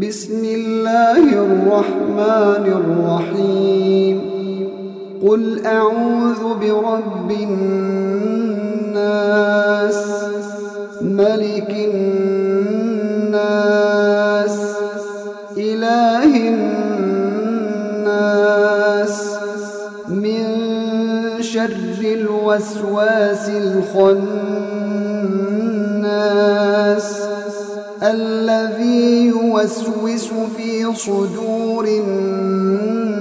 بسم الله الرحمن الرحيم. قل أعوذ برب الناس، ملك الناس، إله الناس، من شر الوسواس الخناس الذي يوسوس في صدور الناس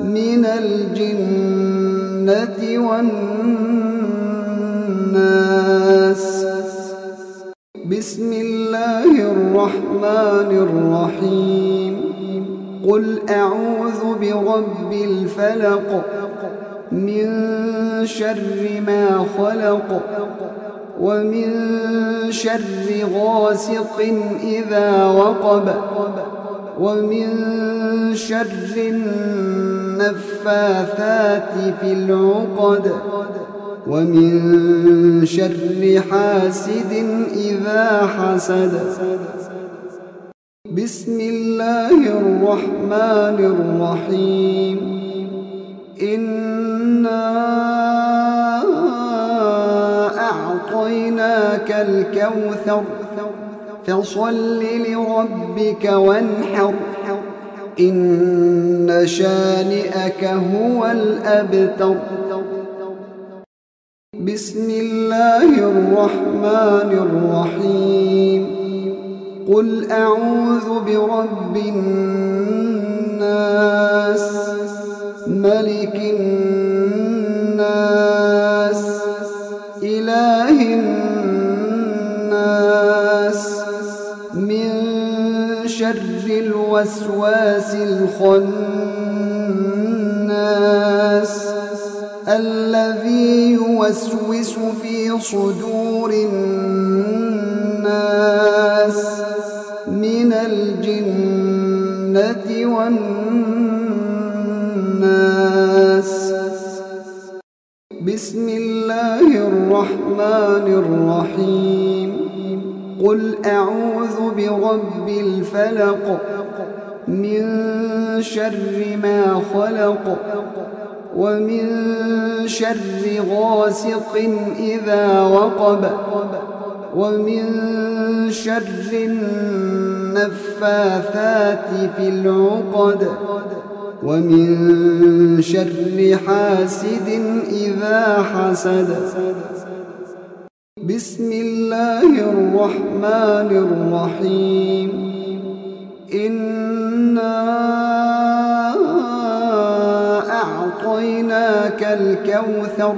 من الجنة والناس. بسم الله الرحمن الرحيم. قل أعوذ برب الفلق، من شر ما خلق، ومن شر غاسق إذا وقب، ومن شر النفاثات في العقد، ومن شر حاسد إذا حسد. بسم الله الرحمن الرحيم. إنا أعطيناك الكوثر، فصل لربك وانحر، إن شانئك هو الأبتر. بسم الله الرحمن الرحيم. قل أعوذ برب الناس، ملك الناس، إله الناس، من شر الوسواس الخناس الذي يوسوس في صدور الناس من الجنة والناس. بسم الله الرحمن الرحيم. قل أعوذ برب الفلق، من شر ما خلق، ومن شر غاسق إذا وقب، ومن شر النفاثات في العقد، ومن شر حاسد إذا حسد. بسم الله الرحمن الرحيم. إنا أعطيناك الكوثر،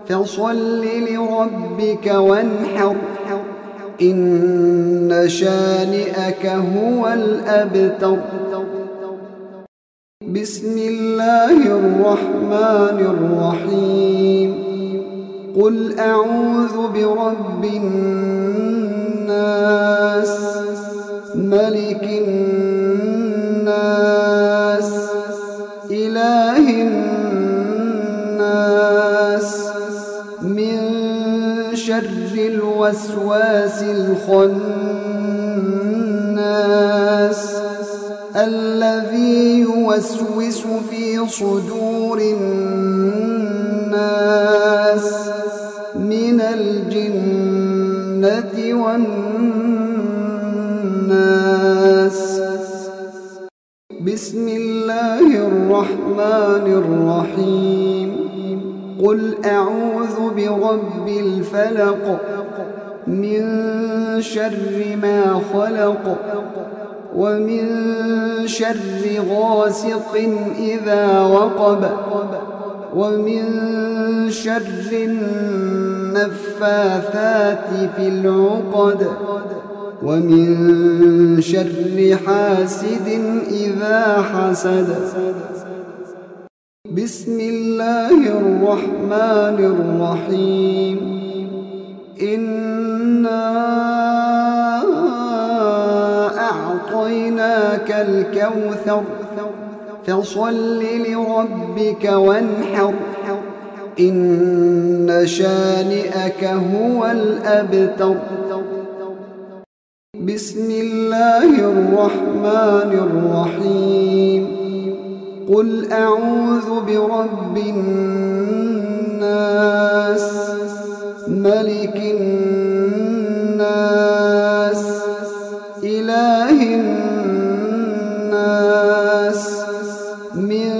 فصل لربك وانحر، إن شانئك هو الأبتر. بسم الله الرحمن الرحيم. قل أعوذ برب الناس، ملك الناس، إله الناس، من شر الوسواس الخناس الذي يوسوس في صدور الناس من الجنة والناس. بسم الله الرحمن الرحيم. قل أعوذ برب الفلق، من شر ما خلق، ومن شر غاسق إذا وقب، ومن شر النفاثات في العقد، ومن شر حاسد إذا حسد. بسم الله الرحمن الرحيم. إنا أعطيناك الكوثر، فصل لربك وانحر، إن شانئك هو الأبتر. بسم الله الرحمن الرحيم قل أعوذ برب الناس ملك الناس إله الناس من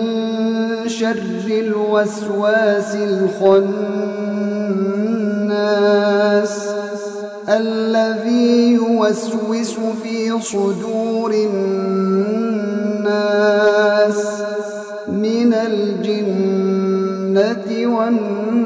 شر الوسواس الخناس الذي يوسوس في صدور الناس من الجنة والناس.